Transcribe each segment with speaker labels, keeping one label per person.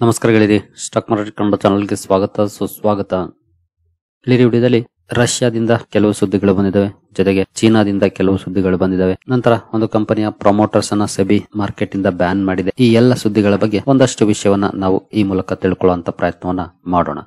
Speaker 1: ನಮಸ್ಕಾರ ಗೆಳೆಯರಿ, stock market Kannada ಚಾನಲ್ಗೆ ಸ್ವಾಗತ ಸುಸ್ವಾಗತ. ಈ ವಿಡಿಯೋದಲ್ಲಿ ರಷ್ಯಾದಿಂದ ಕೆಲವು ಸುದ್ದಿಗಳು ಬಂದಿದ್ದಾವೆ, ಜೊತೆಗೆ ಚೀನಾದಿಂದ ಕೆಲವು ಸುದ್ದಿಗಳು ಬಂದಿದ್ದಾವೆ. ನಂತರ ಒಂದು ಕಂಪನಿಯ ಪ್ರಮೋಟರ್ಸ್ ಅನ್ನ ಸೆಬಿ ಮಾರ್ಕೆಟ್ ಇಂದ ಬ್ಯಾನ್ ಮಾಡಿದೆ. ಈ ಎಲ್ಲ ಸುದ್ದಿಗಳ ಬಗ್ಗೆ ಒಂದಷ್ಟು ವಿಷಯವನ್ನ ನಾವು ಈ ಮೂಲಕ ತಿಳ್ಕೊಳ್ಳುವಂತ ಪ್ರಯತ್ನವನ್ನ ಮಾಡೋಣ.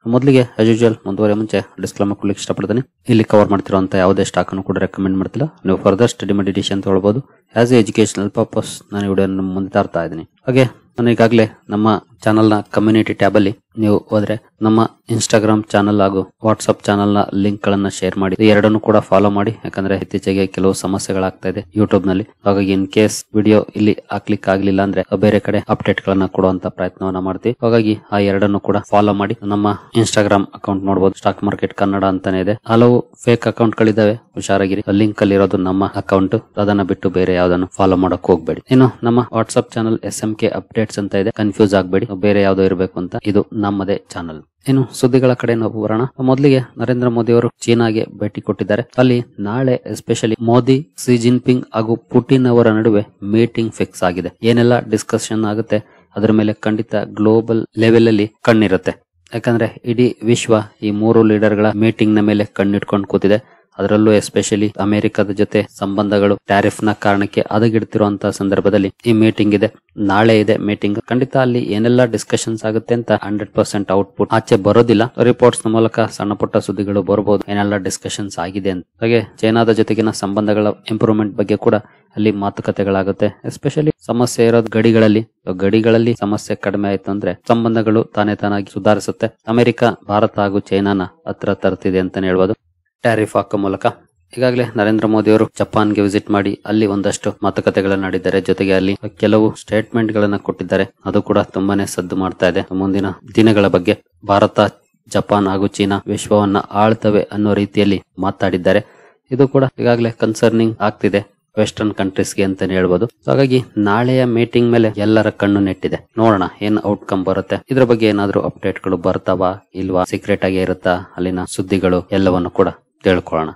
Speaker 1: ಮೊದಲಿಗೆ ಆಸ್ ಯೂಶುವಲ್ ಮುಂದುವರೆ ಮುಂಚೆ ಡಿಸ್ಕ್ಲೇಮರ್ ಕೊಡ್ಲಿಕ್ಕೆ ಇಷ್ಟಪಡ್ತೀನಿ. ಇಲ್ಲಿ ಕವರ್ ಮಾಡ್ತಿರುವಂತ ಯಾವುದೇ ಸ್ಟಾಕ್ ಅನ್ನು ಕೂಡ ರೆಕಮೆಂಡ್ ಮಾಡ್ತಿಲ್ಲ. ನೀವು ಫರ್ದರ್ ಸ್ಟಡಿ ಮಾಡಿ ಡಿಸಿಷನ್ ತಗೊಳ್ಬಹುದು. ಆಸ್ ಎ ಎಜುಕೇಶನಲ್ ಪರ್ಪಸ್ ನಾನು ವಿಡಿಯೋ ಮುಂದೆ ತರ್ತಾ ಇದ್ದೀನಿ. ಹಾಗೆ ನಾನು ಈಗಾಗಲೇ ನಮ್ಮ ಚಾನಲ್ ನ ಕಮ್ಯುನಿಟಿ ಟ್ಯಾಬ್ ಅಲ್ಲಿ ನೀವು ಹೋದ್ರೆ ನಮ್ಮ ಇನ್ಸ್ಟಾಗ್ರಾಮ್ ಚಾನಲ್ ಹಾಗೂ ವಾಟ್ಸ್ಆಪ್ ಚಾನಲ್ ನ ಲಿಂಕ್ ಗಳನ್ನ ಶೇರ್ ಮಾಡಿ, ಎರಡನ್ನು ಕೂಡ ಫಾಲೋ ಮಾಡಿ. ಯಾಕಂದ್ರೆ ಇತ್ತೀಚೆಗೆ ಕೆಲವು ಸಮಸ್ಯೆಗಳಾಗ್ತಾ ಇದೆ ಯೂಟ್ಯೂಬ್ ನಲ್ಲಿ. ಹಾಗಾಗಿ ಇನ್ ಕೇಸ್ ವಿಡಿಯೋ ಇಲ್ಲಿ ಹಾಕ್ಲಿಕ್ಕೆ ಆಗ್ಲಿಲ್ಲ ಅಂದ್ರೆ ಬೇರೆ ಕಡೆ ಅಪ್ಡೇಟ್ ಗಳನ್ನ ಕೊಡುವಂತ ಪ್ರಯತ್ನವನ್ನ ಮಾಡ್ತೀವಿ. ಹಾಗಾಗಿ ಆ ಎರಡನ್ನು ಕೂಡ ಫಾಲೋ ಮಾಡಿ. ನಮ್ಮ ಇನ್ಸ್ಟಾಗ್ರಾಮ್ ಅಕೌಂಟ್ ನೋಡಬಹುದು, ಸ್ಟಾಕ್ ಮಾರ್ಕೆಟ್ ಕನ್ನಡ ಅಂತಾನೆ ಇದೆ. ಹಲವು ಫೇಕ್ ಅಕೌಂಟ್ ಗಳಿದಾವೆ, ಹುಷಾರಾಗಿರಿ. ಲಿಂಕ್ ಅಲ್ಲಿ ಇರೋದು ನಮ್ಮ ಅಕೌಂಟ್, ಅದನ್ನ ಬಿಟ್ಟು ಬೇರೆ ಯಾವ್ದನ್ನು ಫಾಲೋ ಮಾಡಕ್ ಹೋಗ್ಬೇಡಿ. ಇನ್ನು ನಮ್ಮ ವಾಟ್ಸ್ಆಪ್ ಚಾನಲ್ SMK ಅಪ್ಡೇಟ್ಸ್ ಅಂತ ಇದೆ, ಕನ್ಫ್ಯೂಸ್ ಆಗ್ಬೇಡಿ, ಬೇರೆ ಯಾವ್ದೋ ಇರಬೇಕು ಅಂತ. ಇದು ನಮ್ಮದೇ ಚಾನಲ್. ಇನ್ನು ಸುದ್ದಿಗಳ ಕಡೆ ನಾವು ಬರೋಣ. ಮೊದಲಿಗೆ ನರೇಂದ್ರ ಮೋದಿ ಅವರು ಚೀನಾಗೆ ಭೇಟಿ ಕೊಟ್ಟಿದ್ದಾರೆ. ಅಲ್ಲಿ ನಾಳೆ ಎಸ್ಪೆಷಲಿ ಮೋದಿ, ಸಿ ಜಿನ್ಪಿಂಗ್ ಹಾಗೂ ಪುಟಿನ್ ಅವರ ನಡುವೆ ಮೀಟಿಂಗ್ ಫಿಕ್ಸ್ ಆಗಿದೆ. ಏನೆಲ್ಲ ಡಿಸ್ಕಷನ್ ಆಗುತ್ತೆ ಅದರ ಮೇಲೆ ಖಂಡಿತ ಗ್ಲೋಬಲ್ ಲೆವೆಲ್ ಅಲ್ಲಿ ಕಣ್ಣಿರುತ್ತೆ. ಯಾಕಂದ್ರೆ ಇಡೀ ವಿಶ್ವ ಈ ಮೂರು ಲೀಡರ್ ಗಳ ಮೀಟಿಂಗ್ ನ ಮೇಲೆ ಕಣ್ಣಿಟ್ಕೊಂಡು ಕೂತಿದೆ. ಅದರಲ್ಲೂ ಎಸ್ಪೆಷಲಿ ಅಮೆರಿಕದ ಜೊತೆ ಸಂಬಂಧಗಳು ಟ್ಯಾರಿಫ್ ನ ಕಾರಣಕ್ಕೆ ಹದಗೆಡ್ತಿರುವಂತಹ ಸಂದರ್ಭದಲ್ಲಿ ಈ ಮೀಟಿಂಗ್ ಇದೆ. ನಾಳೆ ಇದೆ ಮೀಟಿಂಗ್. ಖಂಡಿತ ಅಲ್ಲಿ ಏನೆಲ್ಲ ಡಿಸ್ಕಷನ್ಸ್ ಆಗುತ್ತೆ ಅಂತ 100% ಔಟ್ಪುಟ್ ಆಚೆ ಬರೋದಿಲ್ಲ. ರಿಪೋರ್ಟ್ಸ್ ನ ಮೂಲಕ ಸಣ್ಣ ಪುಟ್ಟ ಸುದ್ದಿಗಳು ಬರಬಹುದು, ಏನೆಲ್ಲ ಡಿಸ್ಕಷನ್ಸ್ ಆಗಿದೆ ಅಂತ. ಹಾಗೆ ಚೈನಾದ ಜೊತೆಗಿನ ಸಂಬಂಧಗಳ ಇಂಪ್ರೂವ್ಮೆಂಟ್ ಬಗ್ಗೆ ಕೂಡ ಅಲ್ಲಿ ಮಾತುಕತೆಗಳಾಗುತ್ತೆ. ಎಸ್ಪೆಷಲಿ ಸಮಸ್ಯೆ ಇರೋದು ಗಡಿಗಳಲ್ಲಿ ಸಮಸ್ಯೆ ಕಡಿಮೆ ಆಯ್ತು ಅಂದ್ರೆ ಸಂಬಂಧಗಳು ತಾನಾಗಿ ಸುಧಾರಿಸುತ್ತೆ. ಅಮೆರಿಕ ಭಾರತ ಹಾಗೂ ಚೈನಾನ ಹತ್ರ ತರ್ತಿದೆ ಅಂತಾನೆ ಹೇಳ್ಬೋದು ಟ್ಯಾರಿಫ್ ಹಾಕೋ ಮೂಲಕ. ಈಗಾಗಲೇ ನರೇಂದ್ರ ಮೋದಿ ಅವರು ಜಪಾನ್ಗೆ ವಿಸಿಟ್ ಮಾಡಿ ಅಲ್ಲಿ ಒಂದಷ್ಟು ಮಾತುಕತೆಗಳನ್ನು ನಡೆದಿದ್ದಾರೆ. ಜೊತೆಗೆ ಅಲ್ಲಿ ಕೆಲವು ಸ್ಟೇಟ್ಮೆಂಟ್ ಗಳನ್ನ ಕೊಟ್ಟಿದ್ದಾರೆ. ಅದು ಕೂಡ ತುಂಬಾನೇ ಸದ್ದು ಮಾಡ್ತಾ ಇದೆ. ಮುಂದಿನ ದಿನಗಳ ಬಗ್ಗೆ ಭಾರತ, ಜಪಾನ್ ಹಾಗೂ ಚೀನಾ ವಿಶ್ವವನ್ನ ಆಳ್ತವೆ ಅನ್ನೋ ರೀತಿಯಲ್ಲಿ ಮಾತಾಡಿದ್ದಾರೆ. ಇದು ಕೂಡ ಈಗಾಗಲೇ ಕನ್ಸರ್ನಿಂಗ್ ಆಗ್ತಿದೆ ವೆಸ್ಟರ್ನ್ ಕಂಟ್ರೀಸ್ಗೆ ಅಂತಾನೆ ಹೇಳ್ಬೋದು. ಹಾಗಾಗಿ ನಾಳೆಯ ಮೀಟಿಂಗ್ ಮೇಲೆ ಎಲ್ಲರ ಕಣ್ಣು ನೆಟ್ಟಿದೆ. ನೋಡೋಣ ಏನ್ ಔಟ್ಕಮ್ ಬರುತ್ತೆ. ಇದ್ರ ಬಗ್ಗೆ ಏನಾದ್ರೂ ಅಪ್ಡೇಟ್ ಗಳು ಬರ್ತಾವಾ ಇಲ್ವಾ, ಸೀಕ್ರೆಟ್ ಆಗಿ ಇರುತ್ತಾ ಅಲ್ಲಿನ ಸುದ್ದಿಗಳು, ಎಲ್ಲವನ್ನು ಕೂಡ ತಿಳ್ಕೊಳ್ಳೋಣ.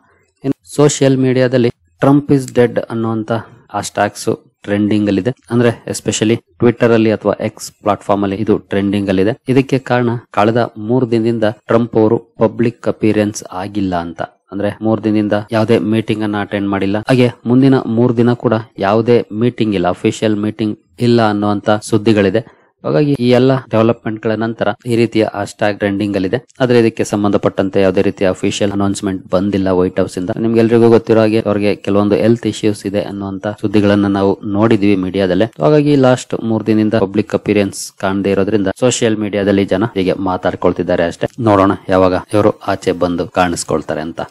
Speaker 1: ಸೋಷಿಯಲ್ ಮೀಡಿಯಾದಲ್ಲಿ ಟ್ರಂಪ್ ಇಸ್ ಡೆಡ್ ಅನ್ನುವಂತ ಆ ಸ್ಟಾಕ್ಸ್ ಟ್ರೆಂಡಿಂಗ್ ಅಲ್ಲಿ ಇದೆ. ಅಂದ್ರೆ ಎಸ್ಪೆಷಲಿ ಟ್ವಿಟರ್ ಅಲ್ಲಿ ಅಥವಾ ಎಕ್ಸ್ ಪ್ಲಾಟ್ಫಾರ್ಮ್ ಅಲ್ಲಿ ಇದು ಟ್ರೆಂಡಿಂಗ್ ಅಲ್ಲಿ ಇದೆ. ಇದಕ್ಕೆ ಕಾರಣ ಕಳೆದ 3 ದಿನದಿಂದ ಟ್ರಂಪ್ ಅವರು ಪಬ್ಲಿಕ್ ಅಪಿಯರೆನ್ಸ್ ಆಗಿಲ್ಲ ಅಂತ. ಅಂದ್ರೆ 3 ದಿನದಿಂದ ಯಾವುದೇ ಮೀಟಿಂಗ್ ಅನ್ನ ಅಟೆಂಡ್ ಮಾಡಿಲ್ಲ. ಹಾಗೆ ಮುಂದಿನ 3 ದಿನ ಕೂಡ ಯಾವುದೇ ಮೀಟಿಂಗ್ ಇಲ್ಲ, ಅಫಿಷಿಯಲ್ ಮೀಟಿಂಗ್ ಇಲ್ಲ ಅನ್ನುವಂತ ಸುದ್ದಿಗಳಿದೆ. ಹಾಗಾಗಿ ಈ ಎಲ್ಲ ಡೆವಲಪ್ಮೆಂಟ್ ಗಳ ನಂತರ ಈ ರೀತಿಯ ಹ್ಯಾಶ್ಟ್ಯಾಗ್ ಟ್ರೆಂಡಿಂಗ್ ಅಲ್ಲಿ ಇದೆ. ಆದ್ರೆ ಇದಕ್ಕೆ ಸಂಬಂಧಪಟ್ಟಂತೆ ಯಾವುದೇ ರೀತಿಯ ಅಫಿಷಿಯಲ್ ಅನೌನ್ಸ್ಮೆಂಟ್ ಬಂದಿಲ್ಲ ವೈಟ್ ಹೌಸ್ ಇಂದ. ನಿಮ್ಗೆಲ್ರಿಗೂ ಗೊತ್ತಿರೋ ಹಾಗೆ ಅವ್ರಿಗೆ ಕೆಲವೊಂದು ಹೆಲ್ತ್ ಇಶ್ಯೂಸ್ ಇದೆ ಅನ್ನುವಂತ ಸುದ್ದಿಗಳನ್ನ ನಾವು ನೋಡಿದ್ವಿ ಮೀಡಿಯಾದಲ್ಲೇ. ಹಾಗಾಗಿ ಲಾಸ್ಟ್ 3 ದಿನದಿಂದ ಪಬ್ಲಿಕ್ ಅಪಿಯರೆನ್ಸ್ ಕಾಣದೇ ಇರೋದ್ರಿಂದ ಸೋಷಿಯಲ್ ಮೀಡಿಯಾದಲ್ಲಿ ಜನ ಹೀಗೆ ಮಾತಾಡ್ಕೊಳ್ತಿದ್ದಾರೆ ಅಷ್ಟೇ. ನೋಡೋಣ ಯಾವಾಗ ಇವರು ಆಚೆ ಬಂದು ಕಾಣಿಸ್ಕೊಳ್ತಾರೆ ಅಂತ.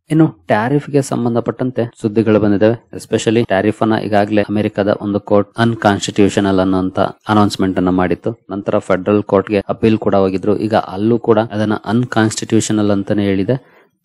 Speaker 1: ಇನ್ನು ಟ್ಯಾರಿಫ್ ಗೆ ಸಂಬಂಧಪಟ್ಟಂತೆ ಸುದ್ದಿಗಳು ಬಂದಿದ್ದಾವೆ. ಎಸ್ಪೆಷಲಿ ಟ್ಯಾರಿಫ್ ಅನ್ನ ಈಗಾಗಲೇ ಅಮೆರಿಕದ ಒಂದು ಕೋರ್ಟ್ ಅನ್ಕಾನ್ಸ್ಟಿಟ್ಯೂಷನಲ್ ಅನ್ನುವಂತ ಅನೌನ್ಸ್ಮೆಂಟ್ ಅನ್ನ ಮಾಡಿತ್ತು. ನಂತರ ಫೆಡರಲ್ ಕೋರ್ಟ್ ಗೆ ಅಪೀಲ್ ಕೂಡ ಹೋಗಿದ್ರು. ಈಗ ಅಲ್ಲೂ ಕೂಡ ಅದನ್ನ ಅನ್ಕಾನ್ಸ್ಟಿಟ್ಯೂಷನಲ್ ಅಂತಾನೆ ಹೇಳಿದೆ.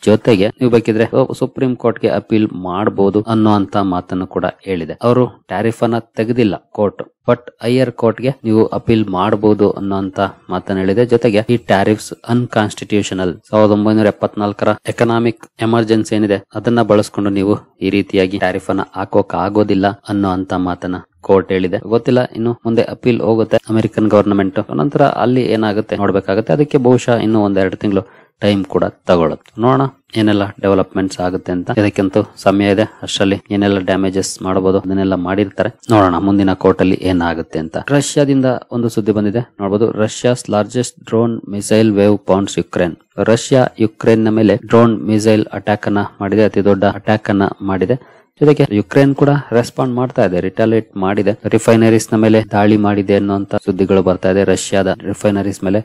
Speaker 1: ಜೊತೆಗೆ ನೀವು ಬೇಕಿದ್ರೆ ಸುಪ್ರೀಂ ಕೋರ್ಟ್ ಗೆ ಅಪೀಲ್ ಮಾಡಬಹುದು ಅನ್ನುವಂತ ಮಾತನ್ನು ಕೂಡ ಹೇಳಿದೆ. ಅವರು ಟ್ಯಾರಿಫ್ ಅನ್ನ ತೆಗೆದಿಲ್ಲ ಕೋರ್ಟ್, ಬಟ್ ಹೈಯರ್ ಕೋರ್ಟ್ ಗೆ ನೀವು ಅಪೀಲ್ ಮಾಡಬಹುದು ಅನ್ನುವಂತ ಮಾತನ್ನು ಹೇಳಿದೆ. ಜೊತೆಗೆ ಈ ಟ್ಯಾರಿಫ್ಸ್ ಅನ್ಕಾನ್ಸ್ಟಿಟ್ಯೂಷನಲ್ 1974ರ ಎಕನಾಮಿಕ್ ಎಮರ್ಜೆನ್ಸಿ ಏನಿದೆ ಅದನ್ನ ಬಳಸ್ಕೊಂಡು ನೀವು ಈ ರೀತಿಯಾಗಿ ಟ್ಯಾರಿಫ್ ಅನ್ನ ಹಾಕೋಕ್ ಆಗೋದಿಲ್ಲ ಅನ್ನುವಂತ ಮಾತನ್ನ ಕೋರ್ಟ್ ಹೇಳಿದೆ. ಗೊತ್ತಿಲ್ಲ ಇನ್ನು ಮುಂದೆ ಅಪೀಲ್ ಹೋಗುತ್ತೆ ಅಮೆರಿಕನ್ ಗವರ್ನಮೆಂಟ್. ನಂತರ ಅಲ್ಲಿ ಏನಾಗುತ್ತೆ ನೋಡ್ಬೇಕಾಗುತ್ತೆ. ಅದಕ್ಕೆ ಬಹುಶಃ ಇನ್ನು 1-2 ತಿಂಗಳು ಟೈಮ್ ಕೂಡ ತಗೊಳುತ್ತೆ. ನೋಡೋಣ ಏನೆಲ್ಲ ಡೆವಲಪ್ಮೆಂಟ್ಸ್ ಆಗುತ್ತೆ ಅಂತ. ಇದಕ್ಕಂತೂ ಸಮಯ ಇದೆ. ಅಷ್ಟರಲ್ಲಿ ಏನೆಲ್ಲ ಡ್ಯಾಮೇಜಸ್ ಮಾಡಬಹುದು ಅದನ್ನೆಲ್ಲ ಮಾಡಿರ್ತಾರೆ. ನೋಡೋಣ ಮುಂದಿನ ಕೋರ್ಟ್ ಅಲ್ಲಿ ಏನಾಗುತ್ತೆ ಅಂತ. ರಷ್ಯಾದಿಂದ ಒಂದು ಸುದ್ದಿ ಬಂದಿದೆ ನೋಡಬಹುದು. Russia's largest drone missile wave pounds Ukraine. Russia Ukraine ನ ಮೇಲೆ ಡ್ರೋನ್ ಮಿಸೈಲ್ ಅಟ್ಯಾಕ್ ಅನ್ನ ಮಾಡಿದೆ, ಅತಿ ದೊಡ್ಡ ಅಟ್ಯಾಕ್ ಅನ್ನ ಮಾಡಿದೆ. ಜೊತೆಗೆ ಯುಕ್ರೇನ್ ಕೂಡ ರೆಸ್ಪಾಂಡ್ ಮಾಡ್ತಾ ಇದೆ, ರಿಟಾಲಿಯೇಟ್ ಮಾಡಿದೆ. ರಿಫೈನರೀಸ್ ನ ಮೇಲೆ ದಾಳಿ ಮಾಡಿದೆ ಅನ್ನುವಂತ ಸುದ್ದಿಗಳು ಬರ್ತಾ ಇದೆ, ರಷ್ಯಾದ ರಿಫೈನರೀಸ್ ಮೇಲೆ.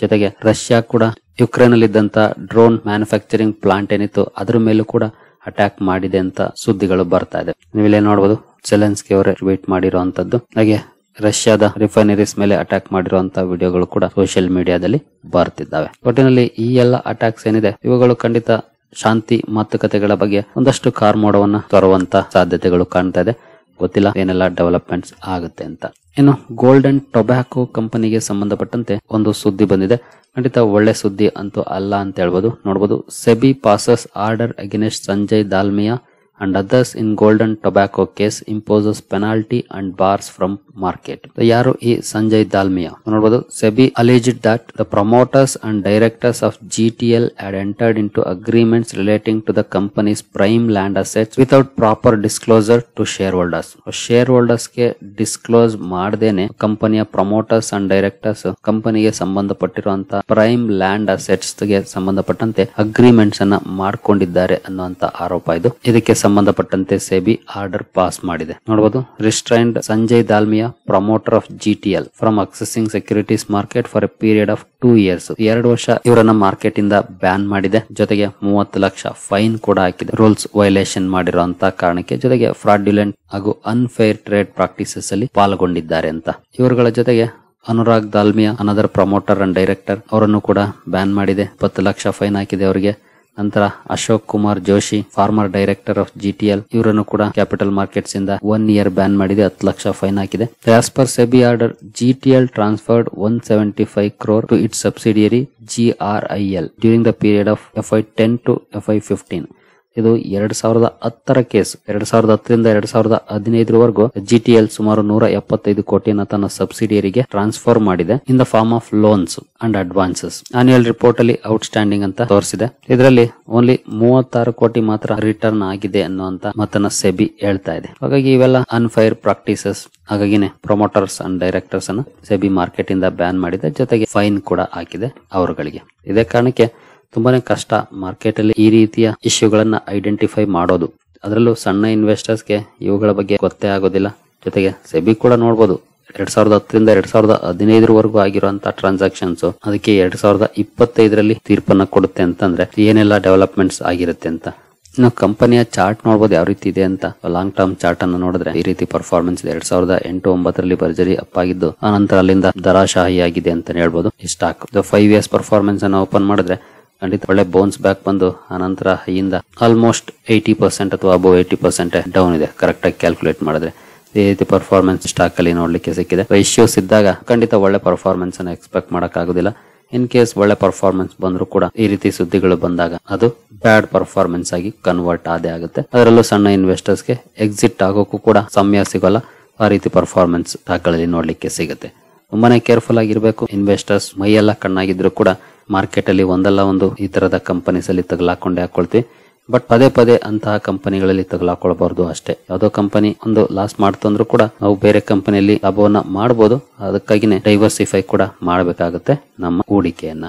Speaker 1: ಜೊತೆಗೆ ರಷ್ಯಾ ಕೂಡ ಯುಕ್ರೇನ್ ಅಲ್ಲಿ ಇದ್ದಂತ ಡ್ರೋನ್ ಮ್ಯಾನುಫ್ಯಾಕ್ಚರಿಂಗ್ ಪ್ಲಾಂಟ್ ಏನಿತ್ತು ಅದ್ರ ಮೇಲೂ ಕೂಡ ಅಟ್ಯಾಕ್ ಮಾಡಿದೆ ಅಂತ ಸುದ್ದಿಗಳು ಬರ್ತಾ ಇದೆ. ನೀವಿಲ್ಲೇ ನೋಡಬಹುದು ಜೆಲೆನ್ಸ್ಕಿ ಅವರೇ ಟ್ವೀಟ್ ಮಾಡಿರುವಂತದ್ದು. ಹಾಗೆ ರಷ್ಯಾದ ರಿಫೈನರೀಸ್ ಮೇಲೆ ಅಟ್ಯಾಕ್ ಮಾಡಿರುವಂತಹ ವಿಡಿಯೋಗಳು ಕೂಡ ಸೋಷಿಯಲ್ ಮೀಡಿಯಾದಲ್ಲಿ ಬರ್ತಿದ್ದಾವೆ. ಒಟ್ಟಿನಲ್ಲಿ ಈ ಎಲ್ಲ ಅಟ್ಯಾಕ್ಸ್ ಏನಿದೆ ಇವುಗಳು ಖಂಡಿತ ಶಾಂತಿ ಮಾತುಕತೆಗಳ ಬಗ್ಗೆ ಒಂದಷ್ಟು ಕಾರ್ಮೋಡವನ್ನ ತರುವಂತ ಸಾಧ್ಯತೆಗಳು ಕಾಣ್ತಾ ಇದೆ. ಗೊತ್ತಿಲ್ಲ ಏನೆಲ್ಲ ಡೆವಲಪ್ಮೆಂಟ್ಸ್ ಆಗುತ್ತೆ ಅಂತ. ಇನ್ನು ಗೋಲ್ಡನ್ ಟೊಬ್ಯಾಕೋ ಕಂಪನಿಗೆ ಸಂಬಂಧಪಟ್ಟಂತೆ ಒಂದು ಸುದ್ದಿ ಬಂದಿದೆ. ಖಂಡಿತ ಒಳ್ಳೆ ಸುದ್ದಿ ಅಂತೂ ಅಲ್ಲ ಅಂತ ಹೇಳ್ಬೋದು. ನೋಡಬಹುದು, SEBI passes order against Sanjay Dalmia and others in Golden Tobacco case imposes penalty and bars from market. ಯಾರು ಈ ಸಂಜಯ್ ದಾಲ್ಮಿಯಾ ನೋಡಬಹುದು. SEBI alleged that the promoters and directors of GTL had entered into agreements relating to the company's prime land assets without proper disclosure to shareholders. shareholders ಗೆ disclose ಮಾಡದೇನೆ ಕಂಪನಿಯ promoters and directors ಕಂಪನಿಗೆ ಸಂಬಂಧಪಟ್ಟಿರುವಂತಹ prime land assets ಗೆ ಸಂಬಂಧಪಟ್ಟಂತೆ agreements ಅನ್ನ ಮಾಡ್ಕೊಂಡಿದ್ದಾರೆ ಅನ್ನುವಂತ ಆರೋಪ ಇದು. ಇದಕ್ಕೆ ಸಂಬಂಧಪಟ್ಟಂತೆ ಸೆಬಿ ಆರ್ಡರ್ ಪಾಸ್ ಮಾಡಿದೆ. ನೋಡಬಹುದು. ರಿಸ್ಟ್ರೈನ್ಡ್ Sanjay Dalmia promoter of GTL from ಅಕ್ಸೆಸಿಂಗ್ securities market for A period of 2 years. 2 ವರ್ಷ ಇವರನ್ನ ಮಾರ್ಕೆಟ್ ಇಂದ ಬ್ಯಾನ್ ಮಾಡಿದೆ. ಜೊತೆಗೆ 30 ಲಕ್ಷ ಫೈನ್ ಕೂಡ ಹಾಕಿದೆ ರೂಲ್ಸ್ ವೈಲೇಷನ್ ಮಾಡಿರುವಂತಹ ಕಾರಣಕ್ಕೆ. ಜೊತೆಗೆ ಫ್ರಾಡ್ಯುಲೆಂಟ್ ಹಾಗೂ ಅನ್ಫೇರ್ ಟ್ರೇಡ್ ಪ್ರಾಕ್ಟೀಸಸ್ ಅಲ್ಲಿ ಪಾಲ್ಗೊಂಡಿದ್ದಾರೆ ಅಂತ. ಇವರುಗಳ ಜೊತೆಗೆ Anurag Dalmia another promoter and director ಅವರನ್ನು ಕೂಡ ಬ್ಯಾನ್ ಮಾಡಿದೆ. 20 ಲಕ್ಷ ಫೈನ್ ಹಾಕಿದೆ ಅವರಿಗೆ. ನಂತರ Ashok Kumar Joshi farmer director of GTL ಇವರನ್ನು ಕೂಡ ಕ್ಯಾಪಿಟಲ್ ಮಾರ್ಕೆಟ್ಸ್ ಇಂದ 1 year ಬ್ಯಾನ್ ಮಾಡಿದೆ. 10 ಲಕ್ಷ ಫೈನ್ ಹಾಕಿದೆ. As per SEBI order GTL transferred 175 crore to its subsidiary GRIL during the period of FY10 to FY15. ಇದು 2010 ಕೇಸ್. 2010ರಿಂದ 2015 GTL ಸುಮಾರು 175 ಕೋಟಿಯನ್ನು ತನ್ನ ಸಬ್ಸಿಡಿಯರಿಗೆ ಟ್ರಾನ್ಸ್ಫರ್ ಮಾಡಿದೆ in the form of loans and advances. Annual report ಅಲ್ಲಿ outstanding ಅಂತ ತೋರಿಸಿದೆ. ಇದರಲ್ಲಿ only 36 ಕೋಟಿ ಮಾತ್ರ ರಿಟರ್ನ್ ಆಗಿದೆ ಅನ್ನುವಂತ ಮಾತನ್ನ ಸೆಬಿ ಹೇಳ್ತಾ ಇದೆ. ಹಾಗಾಗಿ ಇವೆಲ್ಲ ಅನ್ಫೈರ್ ಪ್ರಾಕ್ಟೀಸಸ್. ಹಾಗಾಗಿನೇ ಪ್ರಮೋಟರ್ಸ್ ಅಂಡ್ ಡೈರೆಕ್ಟರ್ಸ್ ಅನ್ನ ಸೆಬಿ ಮಾರ್ಕೆಟ್ ಇಂದ ಬ್ಯಾನ್ ಮಾಡಿದೆ. ಜೊತೆಗೆ ಫೈನ್ ಕೂಡ ಹಾಕಿದೆ ಅವರುಗಳಿಗೆ. ಇದೇ ಕಾರಣಕ್ಕೆ ತುಂಬಾನೇ ಕಷ್ಟ ಮಾರ್ಕೆಟ್ ಅಲ್ಲಿ ಈ ರೀತಿಯ ಇಶ್ಯೂಗಳನ್ನ ಐಡೆಂಟಿಫೈ ಮಾಡೋದು. ಅದರಲ್ಲೂ ಸಣ್ಣ ಇನ್ವೆಸ್ಟರ್ಸ್ಗೆ ಇವುಗಳ ಬಗ್ಗೆ ಗೊತ್ತೇ ಆಗೋದಿಲ್ಲ. ಜೊತೆಗೆ ಸೆಬಿ ಕೂಡ ನೋಡಬಹುದು 2010ರಿಂದ 2015 ಆಗಿರುವಂತಹ ಟ್ರಾನ್ಸಾಕ್ಷನ್ಸ್ ಅದಕ್ಕೆ 2025ರಲ್ಲಿ ತೀರ್ಪನ್ನ ಕೊಡುತ್ತೆ ಅಂತಂದ್ರೆ ಏನೆಲ್ಲ ಡೆವಲಪ್ಮೆಂಟ್ಸ್ ಆಗಿರುತ್ತೆ ಅಂತ. ಇನ್ನು ಕಂಪನಿಯ ಚಾರ್ಟ್ ನೋಡಬಹುದು ಯಾವ ರೀತಿ ಇದೆ ಅಂತ. ಲಾಂಗ್ ಟರ್ಮ್ ಚಾರ್ಟ್ ಅನ್ನು ನೋಡಿದ್ರೆ ಈ ರೀತಿ ಪರ್ಫಾರ್ಮೆನ್ಸ್ ಇದೆ. 2008-09ರಲ್ಲಿ ಭರ್ಜರಿ ಅಪ್ ಆಗಿದ್ದು ಆನಂತರ ಅಲ್ಲಿಂದ ದರಾಶಾಹಿ ಆಗಿದೆ ಅಂತ ಹೇಳ್ಬೋದು ಈ ಸ್ಟಾಕ್. 5 years ಪರ್ಫಾರ್ಮೆನ್ಸ್ ಅನ್ನು ಓಪನ್ ಮಾಡಿದ್ರೆ ಖಂಡಿತ ಒಳ್ಳೆ ಬೌನ್ಸ್ ಬ್ಯಾಕ್ ಬಂದು ಆನಂತರ ಇಂದ ಆಲ್ಮೋಸ್ಟ್ 80% ಅಥವಾ ಅಬೌವ್ 80% ಡೌನ್ ಇದೆ ಕರೆಕ್ಟ್ ಆಗಿ ಕ್ಯಾಲ್ಕುಲೇಟ್ ಮಾಡಿದ್ರೆ. ಈ ರೀತಿ ಪರ್ಫಾರ್ಮೆನ್ಸ್ ಸ್ಟಾಕ್ ಅಲ್ಲಿ ನೋಡ್ಲಿಕ್ಕೆ ಸಿಕ್ಕಿದೆ. ಇಶ್ಯೂಸ್ ಇದ್ದಾಗ ಖಂಡಿತ ಒಳ್ಳೆ ಪರ್ಫಾರ್ಮೆನ್ಸ್ ಅನ್ನು ಎಕ್ಸ್ಪೆಕ್ಟ್ ಮಾಡಕ್ಕಾಗೋದಿಲ್ಲ. ಇನ್ ಕೇಸ್ ಒಳ್ಳೆ ಪರ್ಫಾರ್ಮೆನ್ಸ್ ಬಂದ್ರು ಕೂಡ ಈ ರೀತಿ ಸುದ್ದಿಗಳು ಬಂದಾಗ ಅದು ಬ್ಯಾಡ್ ಪರ್ಫಾರ್ಮೆನ್ಸ್ ಆಗಿ ಕನ್ವರ್ಟ್ ಆದೇ ಆಗುತ್ತೆ. ಅದರಲ್ಲೂ ಸಣ್ಣ ಇನ್ವೆಸ್ಟರ್ಸ್ ಗೆ ಎಕ್ಸಿಟ್ ಆಗೋಕ್ಕೂ ಕೂಡ ಸಮಯ ಸಿಗೋಲ್ಲ. ಆ ರೀತಿ ಪರ್ಫಾರ್ಮೆನ್ಸ್ ಸ್ಟಾಕ್ಗಳಲ್ಲಿ ನೋಡ್ಲಿಕ್ಕೆ ಸಿಗುತ್ತೆ. ತುಂಬಾನೇ ಕೇರ್ಫುಲ್ ಆಗಿರ್ಬೇಕು ಇನ್ವೆಸ್ಟರ್ಸ್. ಮೈಯೆಲ್ಲ ಕಣ್ಣಾಗಿದ್ರು ಕೂಡ ಮಾರ್ಕೆಟ್ ಅಲ್ಲಿ ಒಂದಲ್ಲ ಒಂದು ಈ ತರದ ಕಂಪನೀಸ್ ಅಲ್ಲಿ ತಗಲಾಕೊಂಡೇ ಹಾಕೊಳ್ತೀವಿ. ಬಟ್ ಪದೇ ಅಂತಹ ಕಂಪನಿಗಳಲ್ಲಿ ತಗಲಾಕೊಳ್ಬಾರ್ದು ಅಷ್ಟೇ. ಯಾವುದೋ ಕಂಪನಿ ಒಂದು ಲಾಸ್ ಮಾಡ್ತು ಅಂದ್ರೂ ಕೂಡ ನಾವು ಬೇರೆ ಕಂಪನಿಯಲ್ಲಿ ಲಾಭವನ್ನ ಮಾಡಬಹುದು. ಅದಕ್ಕಾಗಿನೇ ಡೈವರ್ಸಿಫೈ ಕೂಡ ಮಾಡಬೇಕಾಗುತ್ತೆ ನಮ್ಮ ಹೂಡಿಕೆಯನ್ನ.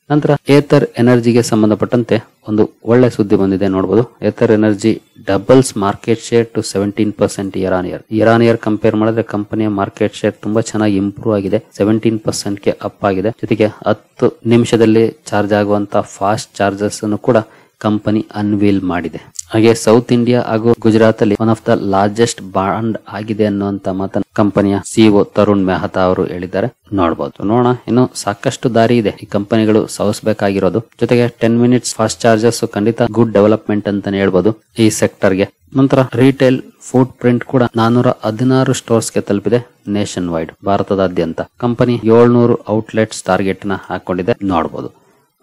Speaker 1: ನಂತರ ಏಥರ್ ಎನರ್ಜಿಗೆ ಸಂಬಂಧಪಟ್ಟಂತೆ ಒಂದು ಒಳ್ಳೆ ಸುದ್ದಿ ಬಂದಿದೆ ನೋಡಬಹುದು. Ather Energy doubles market share to 17% year on year compare ಮಾಡಿದ್ರೆ ಕಂಪನಿಯ ಮಾರ್ಕೆಟ್ ಶೇರ್ ತುಂಬಾ ಚೆನ್ನಾಗಿ ಇಂಪ್ರೂವ್ ಆಗಿದೆ. 17% ಗೆ ಅಪ್ ಆಗಿದೆ. ಜೊತೆಗೆ 10 ನಿಮಿಷದಲ್ಲಿ ಚಾರ್ಜ್ ಆಗುವಂತ ಫಾಸ್ಟ್ ಚಾರ್ಜರ್ಸ್ ಅನ್ನು ಕೂಡ ಕಂಪನಿ ಅನ್ವೀಲ್ ಮಾಡಿದೆ. ಹಾಗೆ ಸೌತ್ ಇಂಡಿಯಾ ಹಾಗೂ ಗುಜರಾತ್ ಅಲ್ಲಿ one of the largest bond ಆಗಿದೆ ಅನ್ನುವಂತ ಮಾತನ್ನು ಕಂಪನಿಯ ಸಿಇಒ ತರುಣ್ ಮೆಹ್ತಾ ಅವರು ಹೇಳಿದ್ದಾರೆ. ನೋಡಬಹುದು. ನೋಡೋಣ, ಇನ್ನು ಸಾಕಷ್ಟು ದಾರಿ ಇದೆ ಈ ಕಂಪನಿಗಳು ಸವಸಬೇಕಾಗಿರೋದು. ಜೊತೆಗೆ 10 minutes ಫಾಸ್ಟ್ ಚಾರ್ಜರ್ಸ್ ಖಂಡಿತ ಗುಡ್ ಡೆವಲಪ್ಮೆಂಟ್ ಅಂತಾನೆ ಹೇಳ್ಬೋದು ಈ ಸೆಕ್ಟರ್ಗೆ. ನಂತರ ರಿಟೇಲ್ ಫುಟ್ ಪ್ರಿಂಟ್ ಕೂಡ 416 ಸ್ಟೋರ್ಸ್ ಗೆ ತಲುಪಿದೆ ನೇಷನ್ ವೈಡ್ ಭಾರತದಾದ್ಯಂತ. ಕಂಪನಿ 700 ಔಟ್ಲೆಟ್ಸ್ ಟಾರ್ಗೆಟ್ ನ ಹಾಕೊಂಡಿದೆ. ನೋಡಬಹುದು.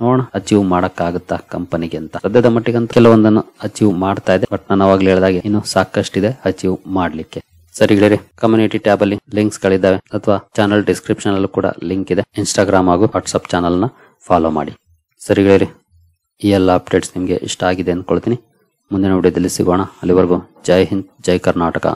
Speaker 1: ನೋಡೋಣ ಅಚೀವ್ ಮಾಡಕ್ಕಾಗುತ್ತಾ ಕಂಪನಿಗೆ ಅಂತ. ಸದ್ಯದ ಮಟ್ಟಿಗಂತ ಕೆಲವೊಂದನ್ನು ಅಚೀವ್ ಮಾಡ್ತಾ ಇದೆ. ಬಟ್ ನಾನು ಅವಾಗ್ಲೇ ಹೇಳಿದಾಗೆ ಇನ್ನು ಸಾಕಷ್ಟಿದೆ ಅಚೀವ್ ಮಾಡ್ಲಿಕ್ಕೆ. ಸರಿ ಗೆಳೆಯರೆ, ಕಮ್ಯುನಿಟಿ ಟ್ಯಾಬ್ ಅಲ್ಲಿ ಲಿಂಕ್ಸ್ ಗಳಿದ್ದಾವೆ ಅಥವಾ ಚಾನಲ್ ಡಿಸ್ಕ್ರಿಪ್ಷನ್ ಅಲ್ಲೂ ಕೂಡ ಲಿಂಕ್ ಇದೆ. ಇನ್ಸ್ಟಾಗ್ರಾಮ್ ಹಾಗೂ ವಾಟ್ಸ್ಆಪ್ ಚಾನಲ್ ನ ಫಾಲೋ ಮಾಡಿ. ಸರಿ ಗೆಳೆಯರೆ, ಈ ಎಲ್ಲ ಅಪ್ಡೇಟ್ಸ್ ನಿಮ್ಗೆ ಇಷ್ಟ ಆಗಿದೆ ಅನ್ಕೊಳ್ತೀನಿ. ಮುಂದಿನ ವಿಡಿಯೋದಲ್ಲಿ ಸಿಗೋಣ. ಅಲ್ಲಿವರೆಗೂ ಜೈ ಹಿಂದ್, ಜೈ ಕರ್ನಾಟಕ.